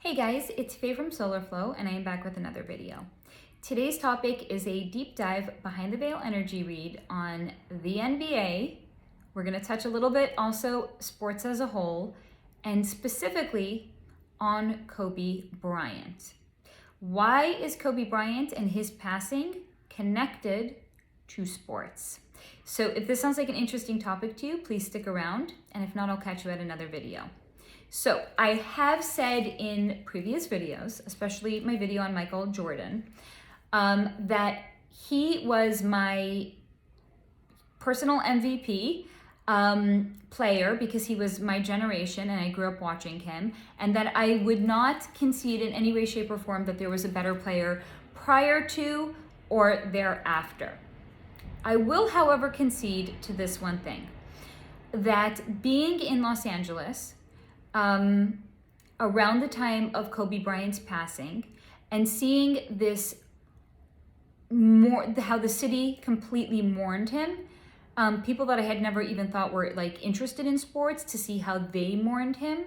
Hey guys, it's Faye from Solarflow and I am back with another video. Today's topic is a deep dive behind the veil energy read on the NBA. We're going to touch a little bit also sports as a whole and specifically on Kobe Bryant. Why is Kobe Bryant and his passing connected to sports? So if this sounds like an interesting topic to you, please stick around, and if not, I'll catch you at another video. So I have said in previous videos, especially my video on Michael Jordan, that he was my personal MVP player because he was my generation and I grew up watching him, and that I would not concede in any way, shape, or form that there was a better player prior to or thereafter. I will, however, concede to this one thing, that being in Los Angeles, around the time of Kobe Bryant's passing and seeing this how the city completely mourned him, people that I had never even thought were like interested in sports, to see how they mourned him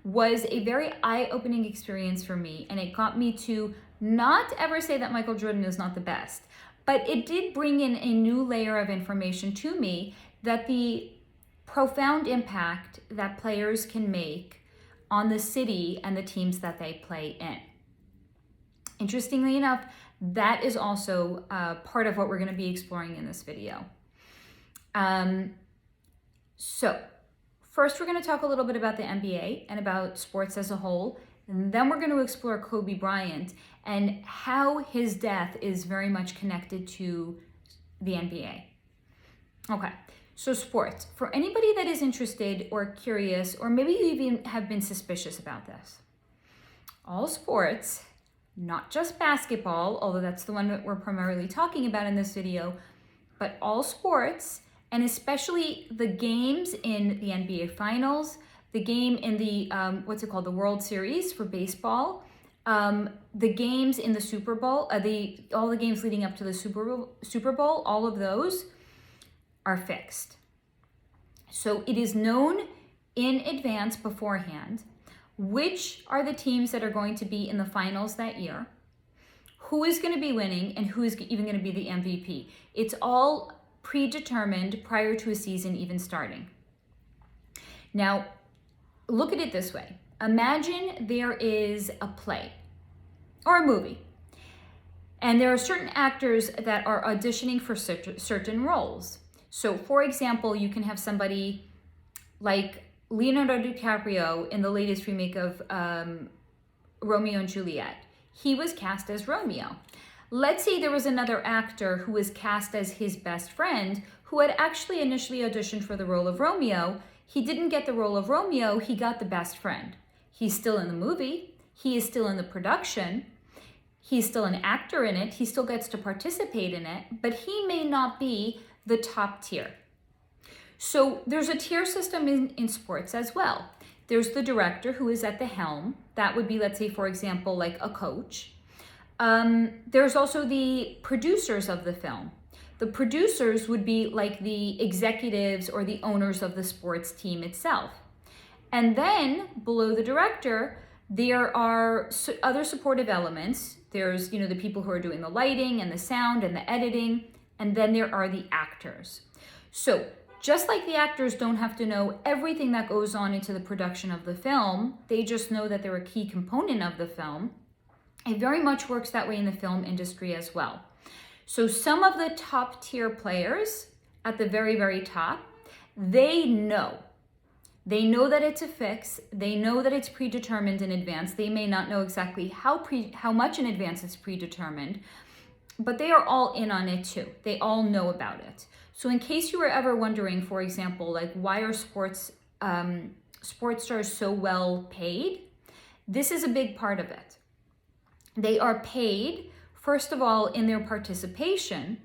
was a very eye-opening experience for me, and it got me to not ever say that Michael Jordan is not the best, but it did bring in a new layer of information to me that the profound impact that players can make on the city and the teams that they play in. Interestingly enough, that is also part of what we're going to be exploring in this video. So first we're going to talk a little bit about the NBA and about sports as a whole, and then we're going to explore Kobe Bryant and how his death is very much connected to the NBA. Okay. So sports, for anybody that is interested or curious, or maybe you even have been suspicious about this, all sports, not just basketball, although that's the one that we're primarily talking about in this video, but all sports, and especially the games in the NBA Finals, the game in the, the World Series for baseball, the games in the Super Bowl, all the games leading up to the Super Bowl, all of those are fixed. So it is known in advance beforehand which are the teams that are going to be in the finals that year, who is going to be winning, and who is even going to be the MVP. It's all predetermined prior to a season even starting. Now, look at it this way. Imagine there is a play or a movie, and there are certain actors that are auditioning for certain roles. So, for example, you can have somebody like Leonardo DiCaprio in the latest remake of Romeo and Juliet. He was cast as Romeo. Let's say there was another actor who was cast as his best friend who had actually initially auditioned for the role of Romeo. He didn't get the role of Romeo, he got the best friend. He's still in the movie, he is still in the production, he's still an actor in it, he still gets to participate in it, but he may not be the top tier. So there's a tier system in sports as well. There's the director who is at the helm. That would be, let's say, for example, like a coach. There's also the producers of the film. The producers would be like the executives or the owners of the sports team itself. And then below the director, there are other supportive elements. There's, the people who are doing the lighting and the sound and the editing. And then there are the actors. So just like the actors don't have to know everything that goes on into the production of the film, they just know that they're a key component of the film. It very much works that way in the film industry as well. So some of the top tier players at the very, very top, they know that it's a fix. They know that it's predetermined in advance. They may not know exactly how much in advance it's predetermined, but they are all in on it too. They all know about it. So in case you were ever wondering, for example, like why are sports stars so well paid? This is a big part of it. They are paid, first of all, in their participation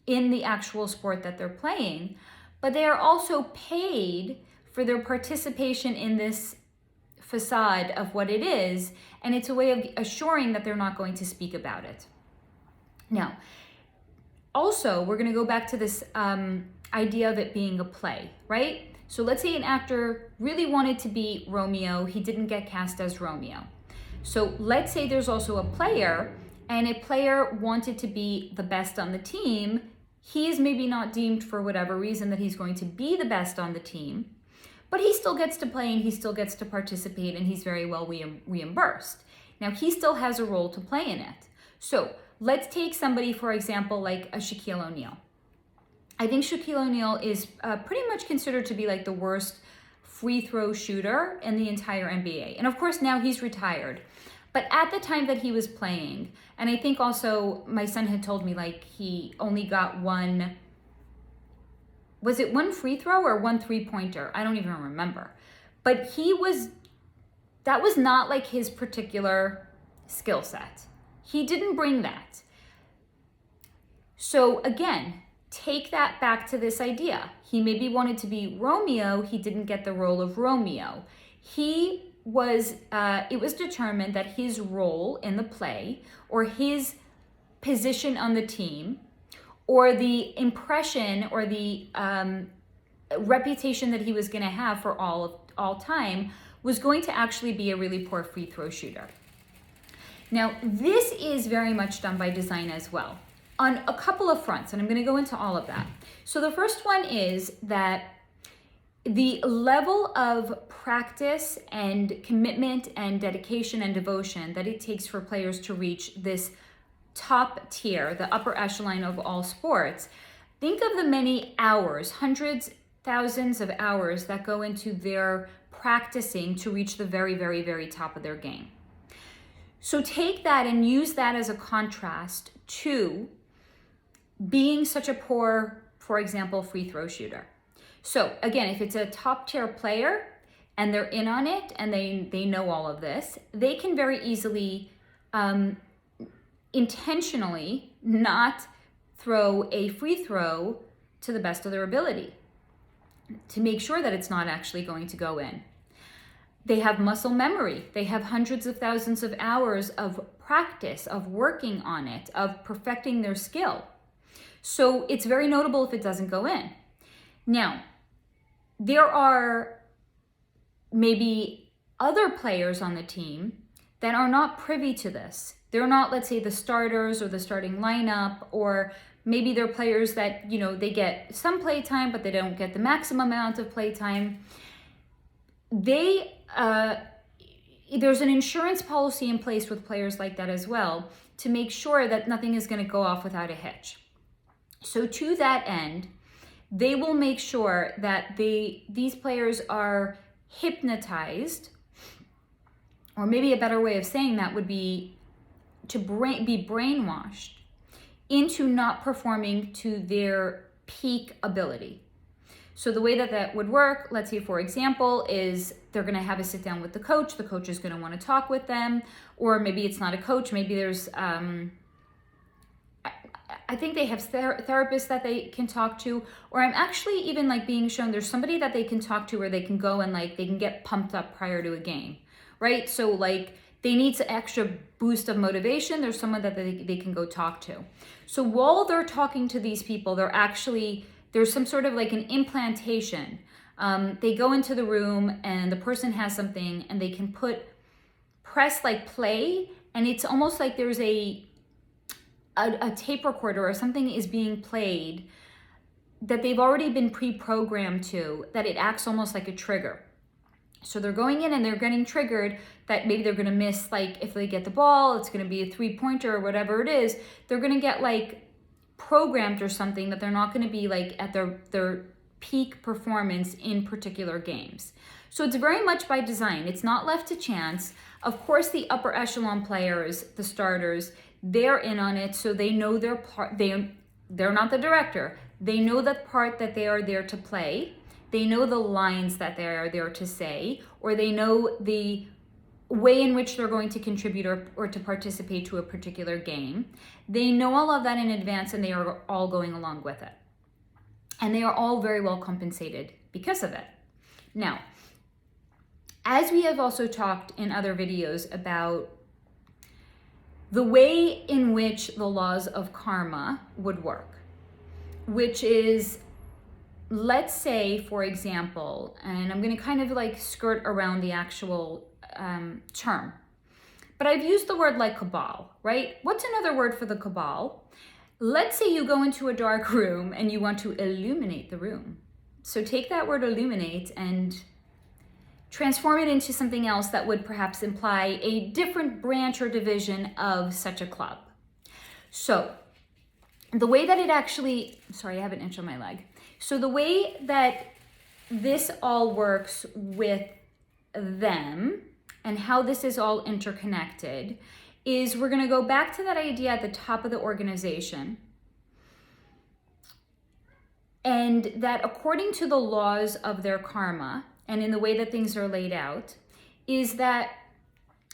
in the actual sport that they're playing, but they are also paid for their participation in this facade of what it is, and it's a way of assuring that they're not going to speak about it. Now, also, we're going to go back to this idea of it being a play, right? So let's say an actor really wanted to be Romeo. He didn't get cast as Romeo. So let's say there's also a player, and a player wanted to be the best on the team. He is maybe not deemed for whatever reason that he's going to be the best on the team, but he still gets to play and he still gets to participate, and he's very well reimbursed. Now, he still has a role to play in it. So let's take somebody, for example, like a Shaquille O'Neal. I think Shaquille O'Neal is pretty much considered to be like the worst free throw shooter in the entire NBA. And of course, now he's retired. But at the time that he was playing, and I think also my son had told me like he only got one, was it one free throw or one three-pointer? I don't even remember. But that was not like his particular skill set. He didn't bring that. So again, take that back to this idea. He maybe wanted to be Romeo. He didn't get the role of Romeo. It was determined that his role in the play, or his position on the team, or the impression or the reputation that he was going to have for all time was going to actually be a really poor free throw shooter. Now, this is very much done by design as well, on a couple of fronts, and I'm going to go into all of that. So the first one is that the level of practice and commitment and dedication and devotion that it takes for players to reach this top tier, the upper echelon of all sports, think of the many hours, hundreds, thousands of hours that go into their practicing to reach the very, very, very top of their game. So take that and use that as a contrast to being such a poor, for example, free throw shooter. So again, if it's a top tier player and they're in on it and they know all of this, they can very easily intentionally not throw a free throw to the best of their ability to make sure that it's not actually going to go in. They have muscle memory. They have hundreds of thousands of hours of practice, of working on it, of perfecting their skill. So it's very notable if it doesn't go in. Now, there are maybe other players on the team that are not privy to this. They're not, let's say, the starters or the starting lineup, or maybe they're players that, they get some play time, but they don't get the maximum amount of play time. There's an insurance policy in place with players like that as well to make sure that nothing is going to go off without a hitch. So to that end, they will make sure that these players are hypnotized, or maybe a better way of saying that would be to be brainwashed into not performing to their peak ability. So the way that would work, let's say, for example, is they're going to have a sit down with the coach. The coach is going to want to talk with them, or maybe it's not a coach. Maybe there's, I think they have therapists that they can talk to, or I'm actually even being shown there's somebody that they can talk to where they can go and they can get pumped up prior to a game, right? So they need some extra boost of motivation. There's someone that they can go talk to. So while they're talking to these people, there's some sort of an implantation. They go into the room and the person has something and they can press play, and it's almost like there's a tape recorder or something is being played that they've already been pre-programmed to, that it acts almost like a trigger. So they're going in and they're getting triggered that maybe they're going to miss, if they get the ball, it's going to be a three-pointer or whatever it is. They're going to get programmed or something that they're not going to be at their peak performance in particular games. So it's very much by design. It's not left to chance. Of course, the upper echelon players, the starters, they're in on it, so they know their part. They're not the director. They know the part that they are there to play. They know the lines that they are there to say, or they know the way in which they're going to contribute or to participate to a particular game. They know all of that in advance, and they are all going along with it. And they are all very well compensated because of it. Now, as we have also talked in other videos about the way in which the laws of karma would work, which is, let's say, for example, and I'm going to kind of skirt around the actual term, But I've used the word like cabal, right? What's another word for the cabal? Let's say you go into a dark room and you want to illuminate the room. So take that word illuminate and transform it into something else that would perhaps imply a different branch or division of such a club. So the way that it actually, sorry, I have an itch on my leg. So the way that this all works with them and how this is all interconnected is we're going to go back to that idea at the top of the organization. And that according to the laws of their karma and in the way that things are laid out, is that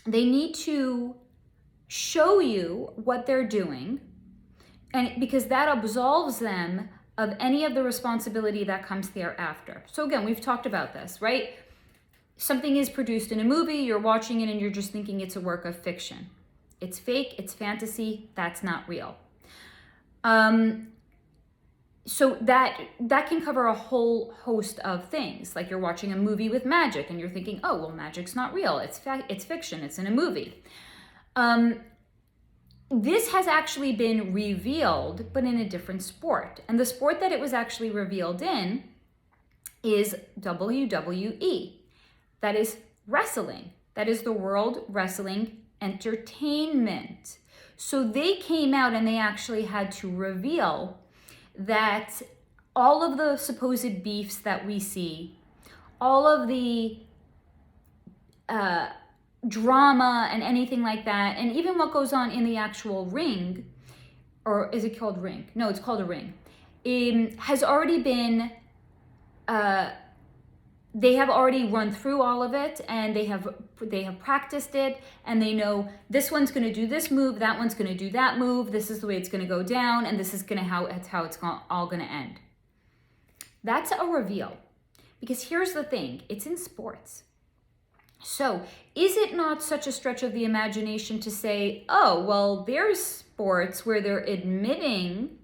they need to show you what they're doing, and because that absolves them of any of the responsibility that comes thereafter. So again, we've talked about this, right? Something is produced in a movie, you're watching it and you're just thinking it's a work of fiction. It's fake, it's fantasy, that's not real. So that can cover a whole host of things. Like you're watching a movie with magic and you're thinking, oh, well, magic's not real. It's fiction. It's in a movie. This has actually been revealed, but in a different sport. And the sport that it was actually revealed in is WWE. That is wrestling. That is the World Wrestling Entertainment. So they came out and they actually had to reveal that all of the supposed beefs that we see, all of the drama and anything like that, and even what goes on in the actual ring, or is it called ring? No, it's called a ring, has already been, they have already run through all of it, and they have practiced it, and they know this one's going to do this move, that one's going to do that move, this is the way it's going to go down, and this is how it's all going to end. That's a reveal, because here's the thing, it's in sports. So is it not such a stretch of the imagination to say, oh, well, there's sports where they're admitting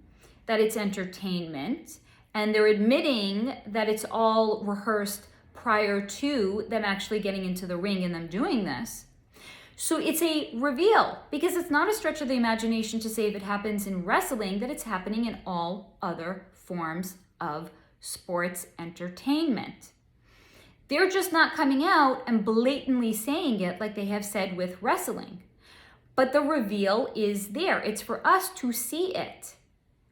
that it's entertainment, and they're admitting that it's all rehearsed prior to them actually getting into the ring and them doing this. So it's a reveal, because it's not a stretch of the imagination to say if it happens in wrestling, that it's happening in all other forms of sports entertainment. They're just not coming out and blatantly saying it like they have said with wrestling. But the reveal is there. It's for us to see it,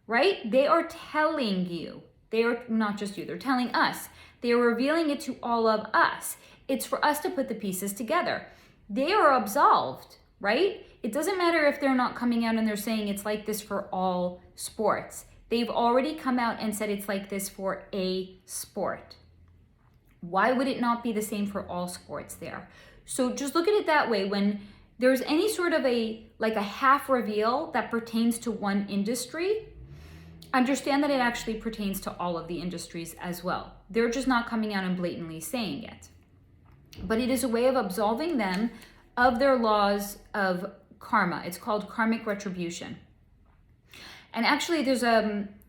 right? They are telling you. They are not just you, they're telling us. They are revealing it to all of us. It's for us to put the pieces together. They are absolved, right? It doesn't matter if they're not coming out and they're saying it's like this for all sports. They've already come out and said it's like this for a sport. Why would it not be the same for all sports there? So just look at it that way. When there's any sort of a half reveal that pertains to one industry, understand that it actually pertains to all of the industries as well. They're just not coming out and blatantly saying it. But it is a way of absolving them of their laws of karma. It's called karmic retribution. And actually there's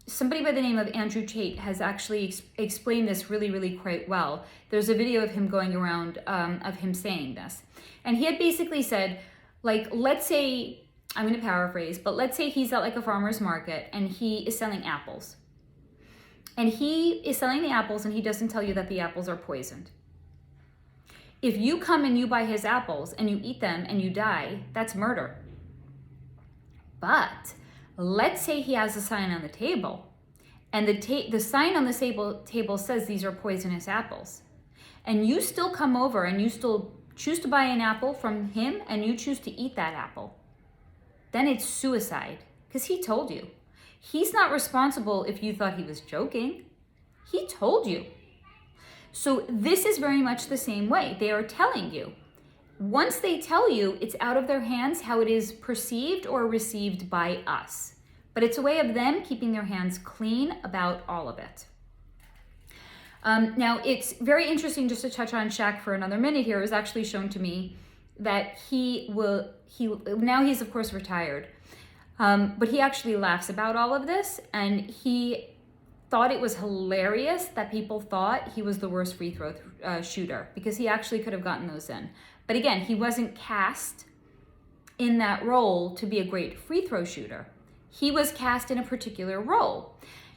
somebody by the name of Andrew Tate has actually explained this really, really quite well. There's a video of him going around of him saying this. And he had basically said, like, let's say, I'm going to paraphrase, but let's say he's at like a farmer's market and he is selling apples. And he is selling the apples and he doesn't tell you that the apples are poisoned. If you come and you buy his apples and you eat them and you die, that's murder. But let's say he has a sign on the table and the sign on the table says these are poisonous apples. And you still come over and you still choose to buy an apple from him and you choose to eat that apple. Then it's suicide, because he told you. He's not responsible if you thought he was joking. He told you. So this is very much the same way. They are telling you. Once they tell you, it's out of their hands how it is perceived or received by us. But it's a way of them keeping their hands clean about all of it. Now, it's very interesting, just to touch on Shaq for another minute here. It was actually shown to me that now he's of course retired, but he actually laughs about all of this, and he thought it was hilarious that people thought he was the worst free throw shooter, because he actually could have gotten those in. But again, he wasn't cast in that role to be a great free throw shooter. He was cast in a particular role.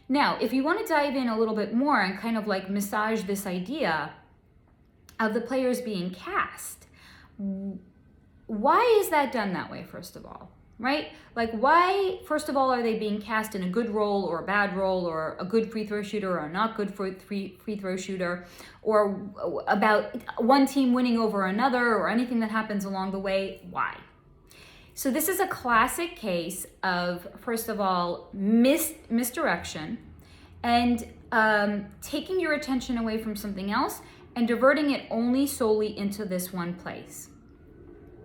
Now, if you want to dive in a little bit more and kind of like massage this idea of the players being cast, why is that done that way, first of all? Right? Like, why, first of all, are they being cast in a good role or a bad role, or a good free throw shooter or a not good free throw shooter, or about one team winning over another, or anything that happens along the way? Why? So this is a classic case of, first of all, misdirection and taking your attention away from something else and diverting it only solely into this one place.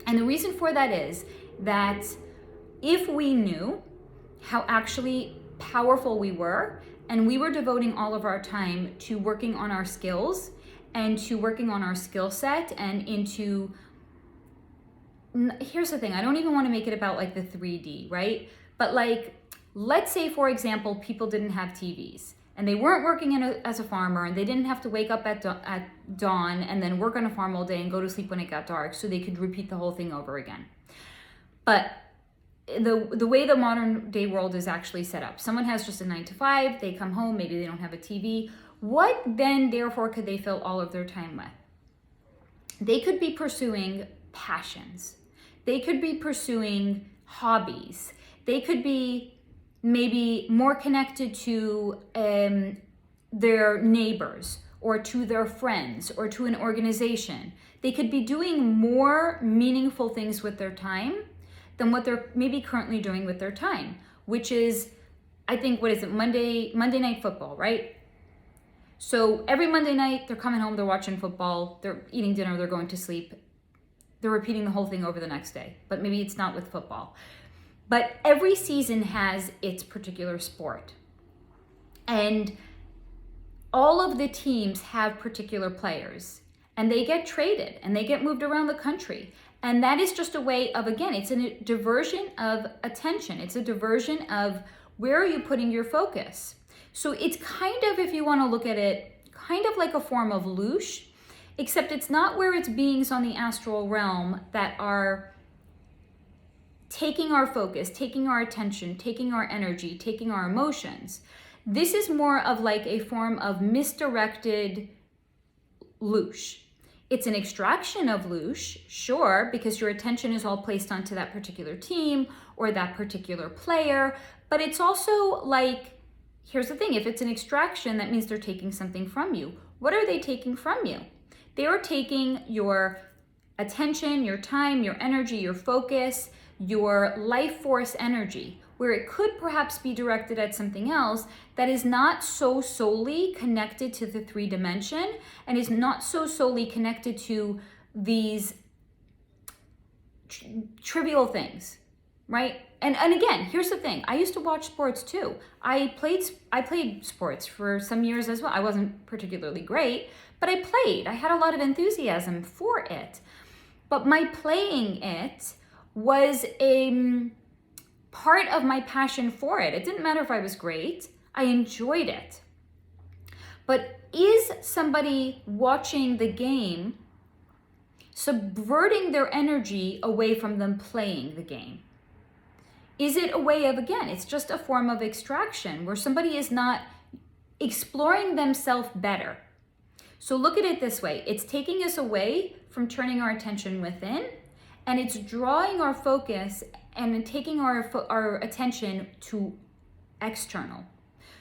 And the reason for that is that if we knew how actually powerful we were, and we were devoting all of our time to working on our skills and to working on our skill set and into, here's the thing, I don't even want to make it about like the 3D, right? But like, let's say, for example, people didn't have TVs and they weren't working as a farmer, and they didn't have to wake up at dawn and then work on a farm all day and go to sleep when it got dark, so they could repeat the whole thing over again. But the way the modern day world is actually set up, someone has just a 9 to 5, they come home, maybe they don't have a TV. What then, therefore, could they fill all of their time with? They could be pursuing passions. They could be pursuing hobbies. They could be maybe more connected to their neighbors or to their friends or to an organization. They could be doing more meaningful things with their time than what they're maybe currently doing with their time, which is, I think, what is it, Monday Night Football, right? So every Monday night, they're coming home, they're watching football, they're eating dinner, they're going to sleep. They're repeating the whole thing over the next day, but maybe it's not with football. But every season has its particular sport. And all of the teams have particular players, and they get traded and they get moved around the country. And that is just a way of, again, it's a diversion of attention. It's a diversion of where are you putting your focus? So it's kind of, if you want to look at it, kind of like a form of loosh, except it's not where it's beings on the astral realm that are taking our focus, taking our attention, taking our energy, taking our emotions. This is more of like a form of misdirected loosh. It's an extraction of loosh, sure, because your attention is all placed onto that particular team or that particular player, but it's also like, here's the thing, if it's an extraction, that means they're taking something from you. What are they taking from you? They are taking your attention, your time, your energy, your focus, your life force energy, where it could perhaps be directed at something else that is not so solely connected to the 3D and is not so solely connected to these trivial things, right? And again, here's the thing. I used to watch sports too. I played sports for some years as well. I wasn't particularly great, but I played. I had a lot of enthusiasm for it. But my playing it was a part of my passion for it. It didn't matter if I was great. I enjoyed it. But is somebody watching the game subverting their energy away from them playing the game? Is it a way of, again, it's just a form of extraction where somebody is not exploring themselves better. So look at it this way. It's taking us away from turning our attention within, and it's drawing our focus and taking our attention to external.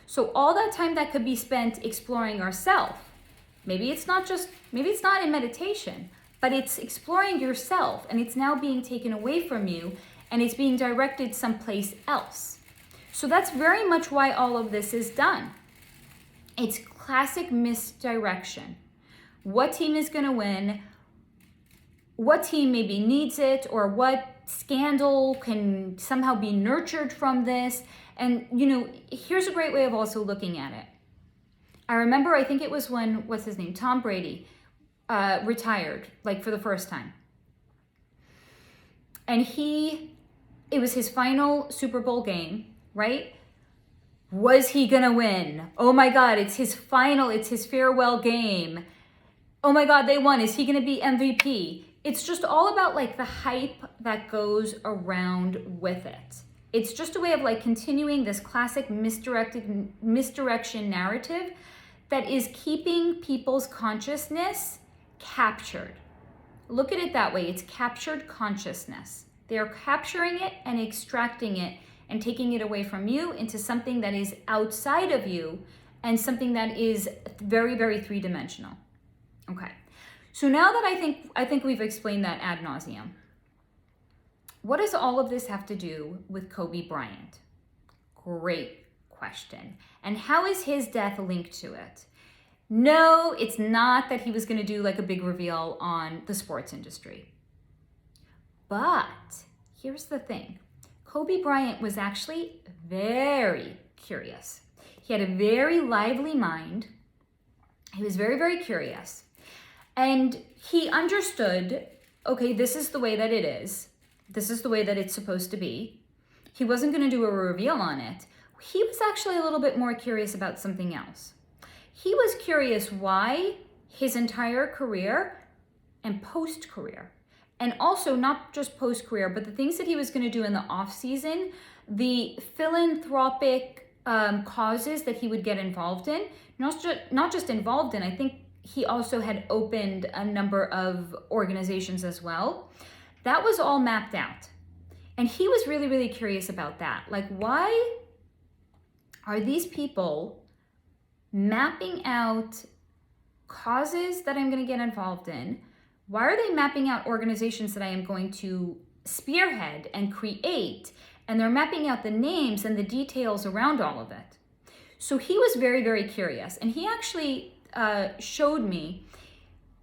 So all that time that could be spent exploring ourself, maybe it's not in meditation, but it's exploring yourself, and it's now being taken away from you and it's being directed someplace else. So that's very much why all of this is done. It's classic misdirection. What team is going to win? What team maybe needs it, or what scandal can somehow be nurtured from this? And, here's a great way of also looking at it. I remember, I think it was when, Tom Brady retired, like for the first time. And it was his final Super Bowl game, right? Was he gonna win? Oh my God, it's his farewell game. Oh my God, they won. Is he gonna be MVP? it's just all about like the hype that goes around with it. It's just a way of like continuing this classic misdirection narrative that is keeping people's consciousness captured. Look at it that way. It's captured consciousness. They are capturing it and extracting it and taking it away from you into something that is outside of you and something that is very, very three-dimensional. Okay. So now that I think we've explained that ad nauseum, what does all of this have to do with Kobe Bryant? Great question. And how is his death linked to it? No, it's not that he was going to do like a big reveal on the sports industry. But here's the thing. Kobe Bryant was actually very curious. He had a very lively mind. He was very, very curious. And he understood, okay, this is the way that it is. This is the way that it's supposed to be. He wasn't going to do a reveal on it. He was actually a little bit more curious about something else. He was curious why his entire career and post-career, and also not just post-career, but the things that he was going to do in the off-season, the philanthropic causes that he would get involved in, not just involved in, I think he also had opened a number of organizations as well. That was all mapped out. And he was really, really curious about that. Like, why are these people mapping out causes that I'm going to get involved in? Why are they mapping out organizations that I am going to spearhead and create? And they're mapping out the names and the details around all of it. So he was very, very curious. And he actually showed me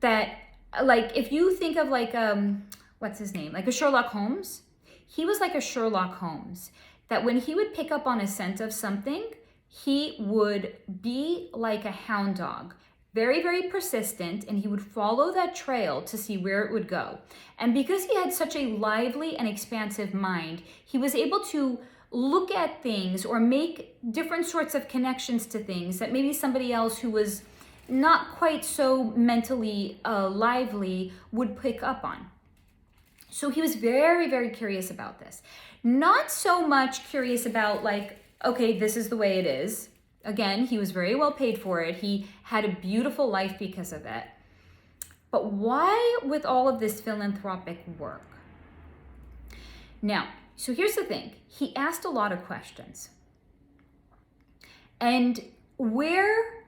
that, like, if you think of like, what's his name? Like a Sherlock Holmes. He was like a Sherlock Holmes, that when he would pick up on a scent of something, he would be like a hound dog, very, very persistent, and he would follow that trail to see where it would go. And because he had such a lively and expansive mind, he was able to look at things or make different sorts of connections to things that maybe somebody else who was not quite so mentally lively would pick up on. So he was very, very curious about this. Not so much curious about like, okay, this is the way it is. Again, he was very well paid for it. He had a beautiful life because of it. But why with all of this philanthropic work? Now, so here's the thing. He asked a lot of questions. And where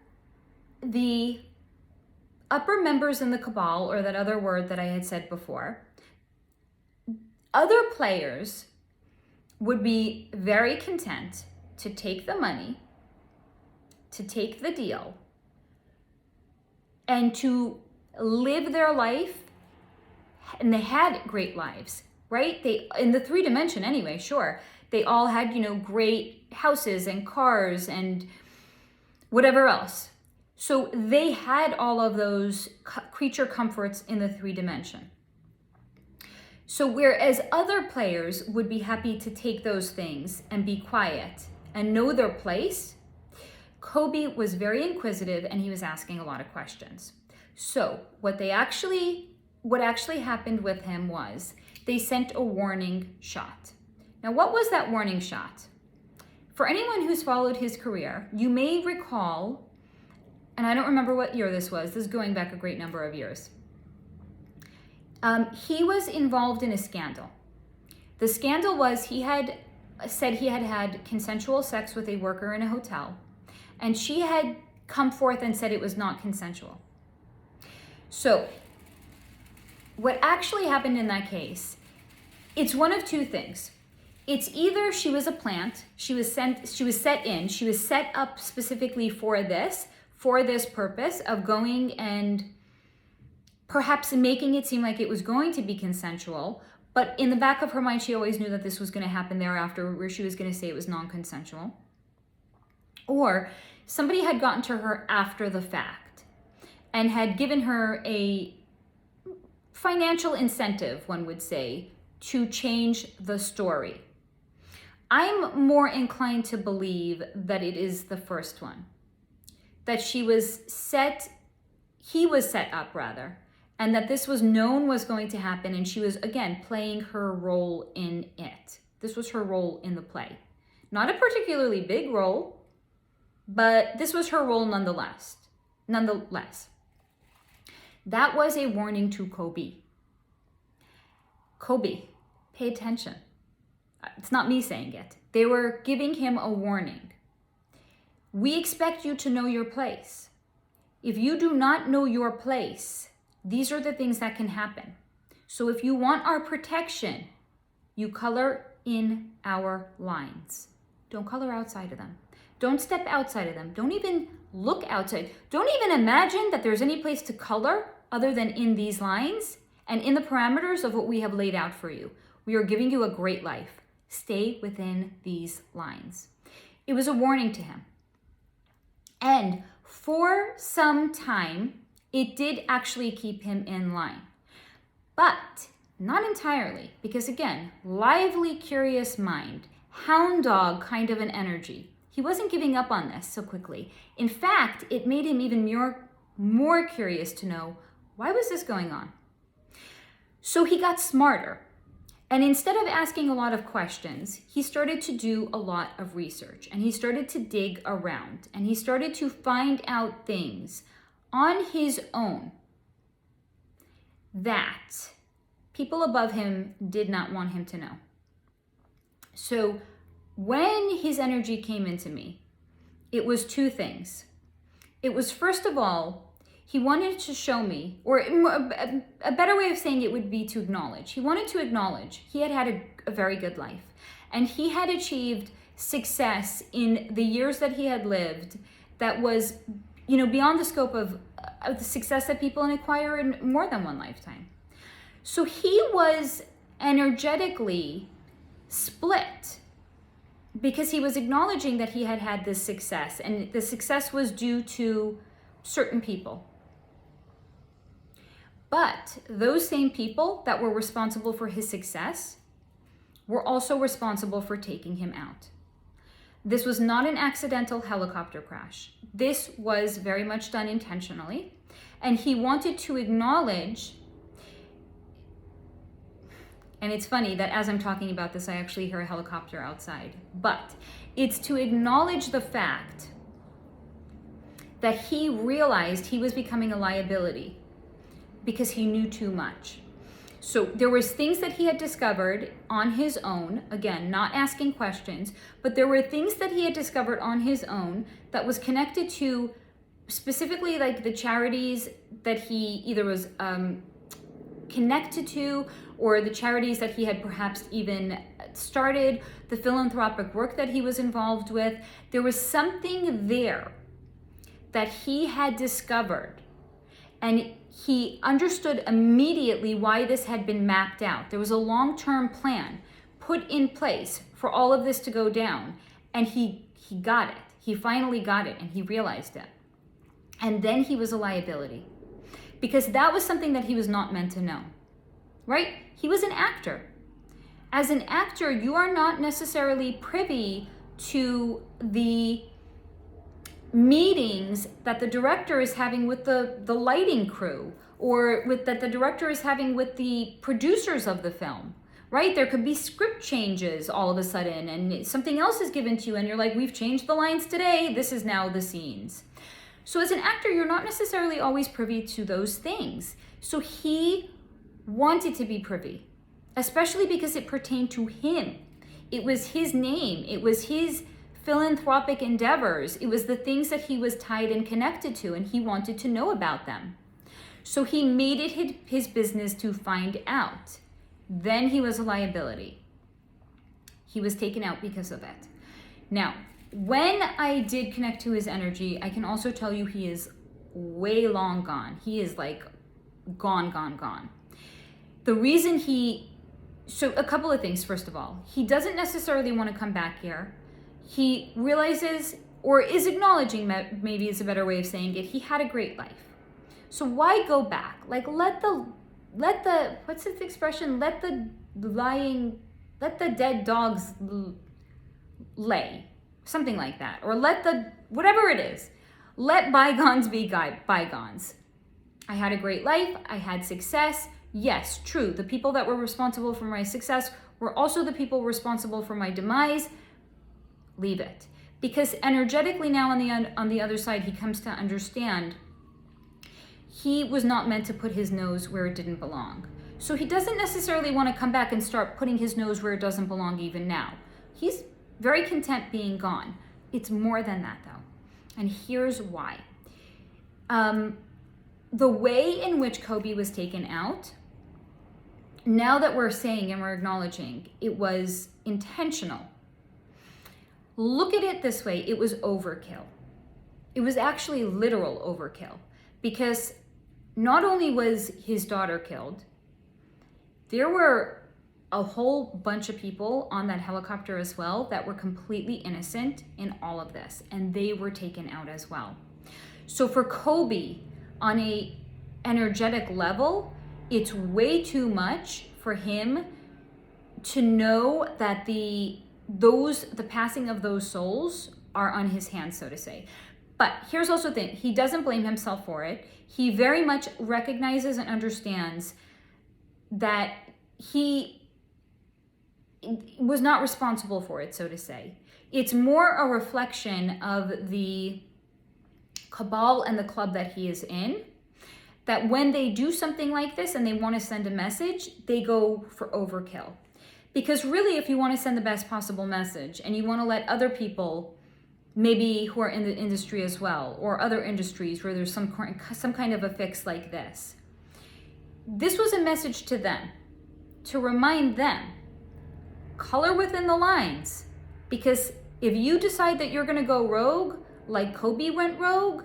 the upper members in the cabal, or that other word that I had said before, other players would be very content to take the money, to take the deal, and to live their life. And they had great lives, right? They, in the three dimension anyway, sure. They all had, great houses and cars and whatever else. So they had all of those creature comforts in the three dimension. So whereas other players would be happy to take those things and be quiet and know their place, Kobe was very inquisitive and he was asking a lot of questions. So what actually happened with him was they sent a warning shot. Now, what was that warning shot? For anyone who's followed his career, you may recall, and I don't remember what year this was. This is going back a great number of years. He was involved in a scandal. The scandal was he had said he had had consensual sex with a worker in a hotel, and she had come forth and said it was not consensual. So what actually happened in that case, it's one of two things. It's either she was a plant, she was set up specifically for this purpose of going and perhaps making it seem like it was going to be consensual, but in the back of her mind, she always knew that this was going to happen thereafter, where she was going to say it was non-consensual. Or somebody had gotten to her after the fact and had given her a financial incentive, one would say, to change the story. I'm more inclined to believe that it is the first one, that he was set up rather, and that this was known was going to happen, and she was, again, playing her role in it. This was her role in the play. Not a particularly big role, but this was her role nonetheless. That was a warning to Kobe. Kobe, pay attention. It's not me saying it. They were giving him a warning. We expect you to know your place. If you do not know your place, these are the things that can happen. So if you want our protection, you color in our lines. Don't color outside of them. Don't step outside of them. Don't even look outside. Don't even imagine that there's any place to color other than in these lines and in the parameters of what we have laid out for you. We are giving you a great life. Stay within these lines. It was a warning to him. And for some time, it did actually keep him in line. But not entirely, because again, lively, curious mind, hound dog kind of an energy. He wasn't giving up on this so quickly. In fact, it made him even more curious to know, why was this going on? So he got smarter. And instead of asking a lot of questions, he started to do a lot of research, and he started to dig around, and he started to find out things on his own that people above him did not want him to know. So when his energy came into me, it was two things. It was, first of all, he wanted to show me, or a better way of saying it would be to acknowledge. He wanted to acknowledge he had had a very good life, and he had achieved success in the years that he had lived that was, beyond the scope of the success that people acquire in more than one lifetime. So he was energetically split because he was acknowledging that he had had this success, and the success was due to certain people. But those same people that were responsible for his success were also responsible for taking him out. This was not an accidental helicopter crash. This was very much done intentionally. And he wanted to acknowledge, and it's funny that as I'm talking about this, I actually hear a helicopter outside, but it's to acknowledge the fact that he realized he was becoming a liability because he knew too much. So there was things that he had discovered on his own, again, not asking questions, but there were things that he had discovered on his own that was connected to specifically like the charities that he either was connected to, or the charities that he had perhaps even started, the philanthropic work that he was involved with. There was something there that he had discovered, and he understood immediately why this had been mapped out. There was a long-term plan put in place for all of this to go down, and he got it. He finally got it, and he realized it. And then he was a liability, because that was something that he was not meant to know, right? He was an actor. As an actor, you are not necessarily privy to the meetings that the director is having with the lighting crew, or that the director is having with the producers of the film, right? There could be script changes all of a sudden, and something else is given to you, and you're like, we've changed the lines today, this is now the scenes. So as an actor, you're not necessarily always privy to those things. So he wanted to be privy, especially because it pertained to him. It was his name, it was his philanthropic endeavors, it was the things that he was tied and connected to, and he wanted to know about them. So he made it his business to find out. Then he was a liability. He was taken out because of it. Now, when I did connect to his energy, I can also tell you he is way long gone. He is like gone. The reason so a couple of things, first of all, he doesn't necessarily want to come back here. He realizes, or is acknowledging, maybe is a better way of saying it, he had a great life. So why go back? Like let the what's the expression? Let the dead dogs lay. Something like that. Or whatever it is. Let bygones be bygones. I had a great life. I had success. Yes, true. The people that were responsible for my success were also the people responsible for my demise. Leave it. Because energetically now on the other side, he comes to understand he was not meant to put his nose where it didn't belong. So he doesn't necessarily want to come back and start putting his nose where it doesn't belong even now. He's very content being gone. It's more than that though. And here's why. The way in which Kobe was taken out, now that we're saying and we're acknowledging it was intentional, look at it this way, it was overkill. It was actually literal overkill, because not only was his daughter killed, there were a whole bunch of people on that helicopter as well that were completely innocent in all of this, and they were taken out as well. So for Kobe, on a energetic level, it's way too much for him to know that the passing of those souls are on his hands, so to say. But here's also the thing, he doesn't blame himself for it. He very much recognizes and understands that he was not responsible for it, so to say. It's more a reflection of the cabal and the club that he is in, that when they do something like this and they want to send a message, they go for overkill. Because really, if you want to send the best possible message and you want to let other people, maybe who are in the industry as well, or other industries where there's some kind of a fix like this was a message to them, to remind them, color within the lines. Because if you decide that you're going to go rogue, like Kobe went rogue,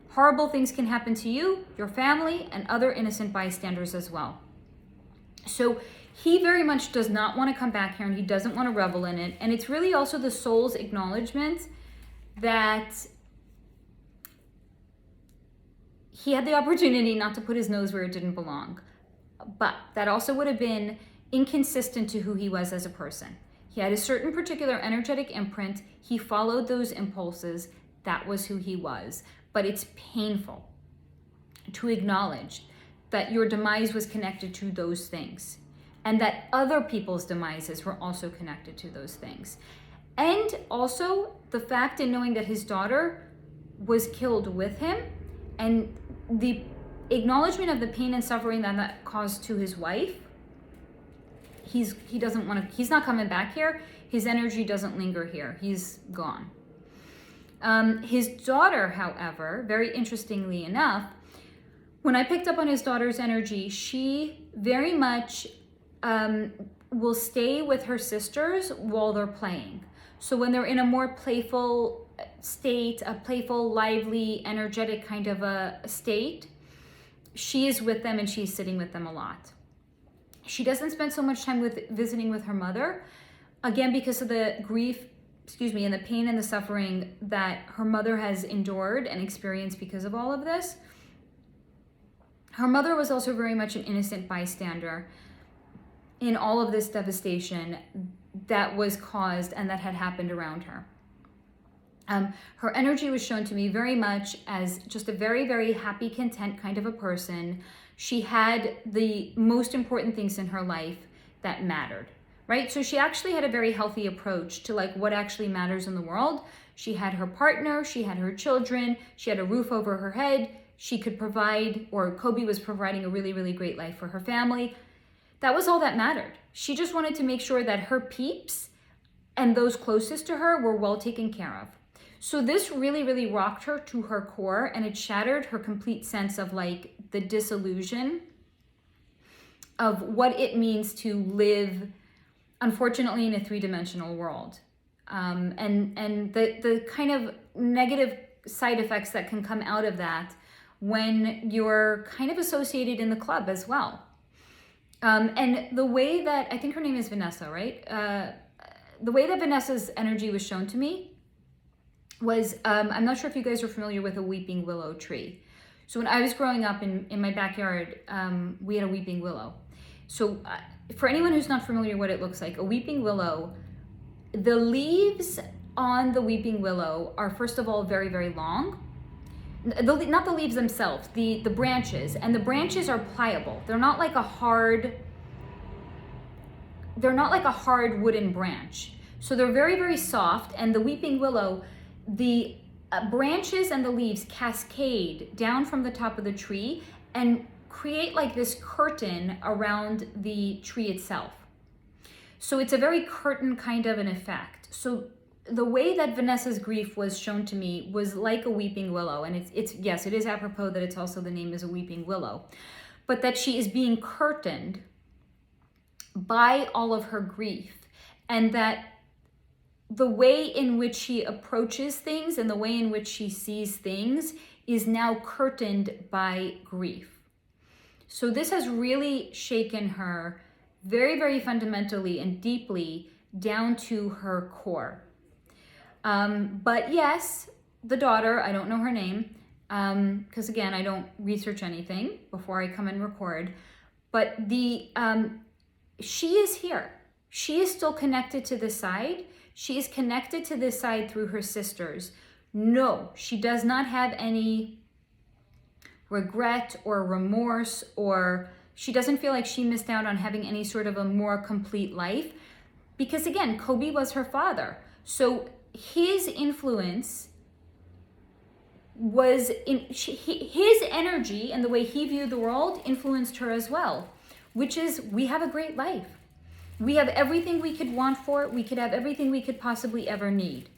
horrible things can happen to you, your family, and other innocent bystanders as well. So he very much does not want to come back here, and he doesn't want to revel in it. And it's really also the soul's acknowledgement that he had the opportunity not to put his nose where it didn't belong. But that also would have been inconsistent to who he was as a person. He had a certain particular energetic imprint. He followed those impulses. That was who he was. But it's painful to acknowledge that your demise was connected to those things, and that other people's demises were also connected to those things. And also the fact in knowing that his daughter was killed with him, and the acknowledgement of the pain and suffering that caused to his wife. He's not coming back here. His energy doesn't linger here. He's gone. His daughter, however, very interestingly enough, when I picked up on his daughter's energy, she very much will stay with her sisters while they're playing. So when they're in a more playful state, a playful, lively, energetic kind of a state, she is with them and she's sitting with them a lot. She doesn't spend so much time visiting with her mother, again, because of the grief, and the pain and the suffering that her mother has endured and experienced because of all of this. Her mother was also very much an innocent bystander in all of this devastation that was caused and that had happened around her. Her energy was shown to me very much as just a very, very happy, content kind of a person. She had the most important things in her life that mattered, right? So she actually had a very healthy approach to like what actually matters in the world. She had her partner, she had her children, she had a roof over her head. She could provide, or Kobe was providing a really, really great life for her family. That was all that mattered. She just wanted to make sure that her peeps and those closest to her were well taken care of. So this really, really rocked her to her core, and it shattered her complete sense of like the disillusion of what it means to live, unfortunately, in a three-dimensional world. And the kind of negative side effects that can come out of that when you're kind of associated in the club as well. And the way that, I think her name is Vanessa, right? The way that Vanessa's energy was shown to me was, I'm not sure if you guys are familiar with a weeping willow tree. So when I was growing up in my backyard, we had a weeping willow. So for anyone who's not familiar what it looks like, a weeping willow, the leaves on the weeping willow are first of all very, very long. not the leaves themselves, the branches, and the branches are pliable. They're not like a hard wooden branch. So they're very, very soft, and the weeping willow, the branches and the leaves cascade down from the top of the tree and create like this curtain around the tree itself. So it's a very curtain kind of an effect. So the way that Vanessa's grief was shown to me was like a weeping willow. And it's yes, it is apropos that it's also the name is a weeping willow, but that she is being curtained by all of her grief, and that the way in which she approaches things and the way in which she sees things is now curtained by grief. So this has really shaken her very, very fundamentally and deeply down to her core. But yes, the daughter, I don't know her name, because again, I don't research anything before I come and record, but she is here. She is still connected to the side. She is connected to this side through her sisters. No, she does not have any regret or remorse, or she doesn't feel like she missed out on having any sort of a more complete life, because again, Kobe was her father. So his influence was his energy, and the way he viewed the world influenced her as well, which is, we have a great life. We have everything we could want for. We could have everything we could possibly ever need.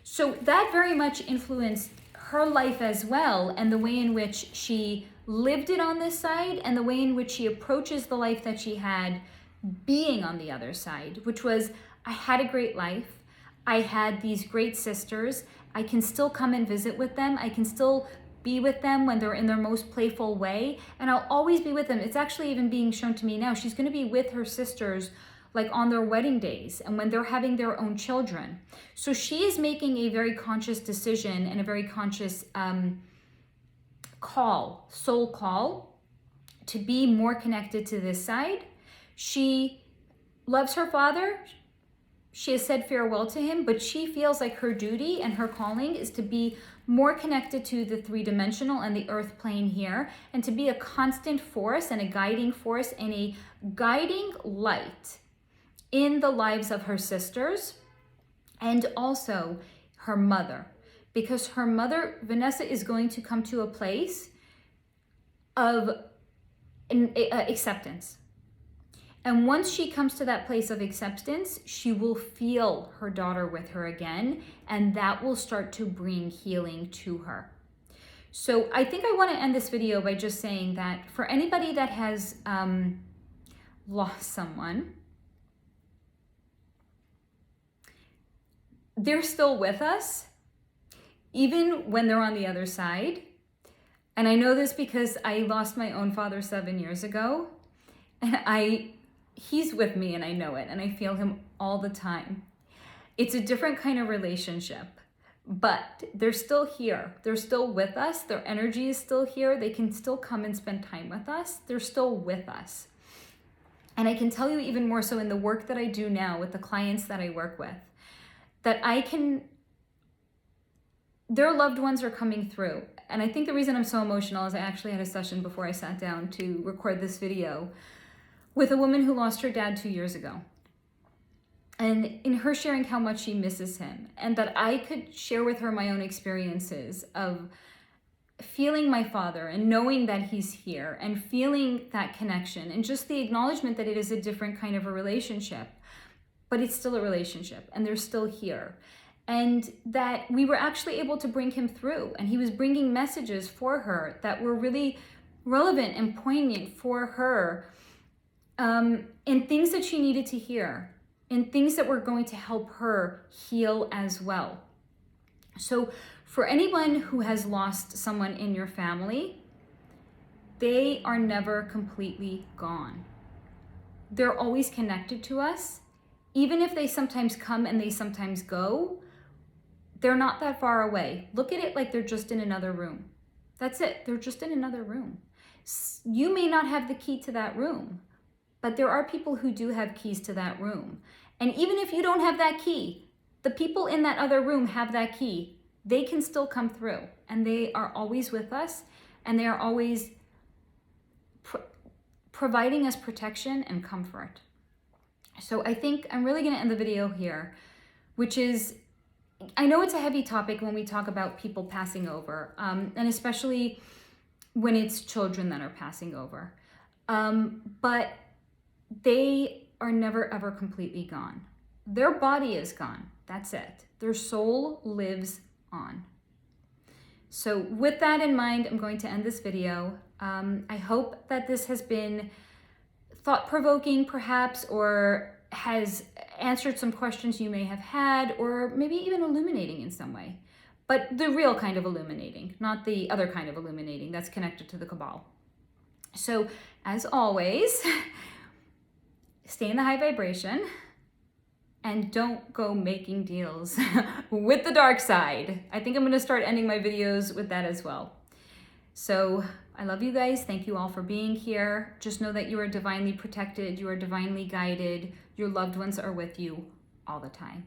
So that very much influenced her life as well, and the way in which she lived it on this side, and the way in which she approaches the life that she had being on the other side, which was, I had a great life. I had these great sisters. I can still come and visit with them. I can still be with them when they're in their most playful way, and I'll always be with them. It's actually even being shown to me now. She's going to be with her sisters like on their wedding days and when they're having their own children. So she is making a very conscious decision and a very conscious soul call to be more connected to this side. She loves her father. She has said farewell to him, but she feels like her duty and her calling is to be more connected to the three-dimensional and the earth plane here, and to be a constant force and a guiding force and a guiding light in the lives of her sisters and also her mother. Because her mother, Vanessa, is going to come to a place of acceptance. And once she comes to that place of acceptance, she will feel her daughter with her again, and that will start to bring healing to her. So I think I want to end this video by just saying that for anybody that has lost someone, they're still with us, even when they're on the other side. And I know this because I lost my own father 7 years ago, and he's with me and I know it, and I feel him all the time. It's a different kind of relationship, but they're still here. They're still with us. Their energy is still here. They can still come and spend time with us. They're still with us. And I can tell you even more so in the work that I do now with the clients that I work with, that their loved ones are coming through. And I think the reason I'm so emotional is I actually had a session before I sat down to record this video with a woman who lost her dad 2 years ago. And in her sharing how much she misses him, and that I could share with her my own experiences of feeling my father and knowing that he's here and feeling that connection and just the acknowledgement that it is a different kind of a relationship, but it's still a relationship and they're still here. And that we were actually able to bring him through, and he was bringing messages for her that were really relevant and poignant for her, and things that she needed to hear, and things that were going to help her heal as well. So for anyone who has lost someone in your family, they are never completely gone. They're always connected to us. Even if they sometimes come and they sometimes go, they're not that far away. Look at it like they're just in another room. That's it. They're just in another room. You may not have the key to that room, but there are people who do have keys to that room. And even if you don't have that key, the people in that other room have that key. they can still come through, and they are always with us, and they are always providing us protection and comfort. So I think I'm really going to end the video here, which is, I know it's a heavy topic when we talk about people passing over, and especially when it's children that are passing over. But they are never ever completely gone. Their body is gone. That's it. Their soul lives on. So with that in mind, I'm going to end this video. I hope that this has been thought-provoking perhaps, or has answered some questions you may have had, or maybe even illuminating in some way. But the real kind of illuminating, not the other kind of illuminating that's connected to the Cabal. So as always, stay in the high vibration and don't go making deals with the dark side. I think I'm going to start ending my videos with that as well. So I love you guys. Thank you all for being here. Just know that you are divinely protected. You are divinely guided. Your loved ones are with you all the time.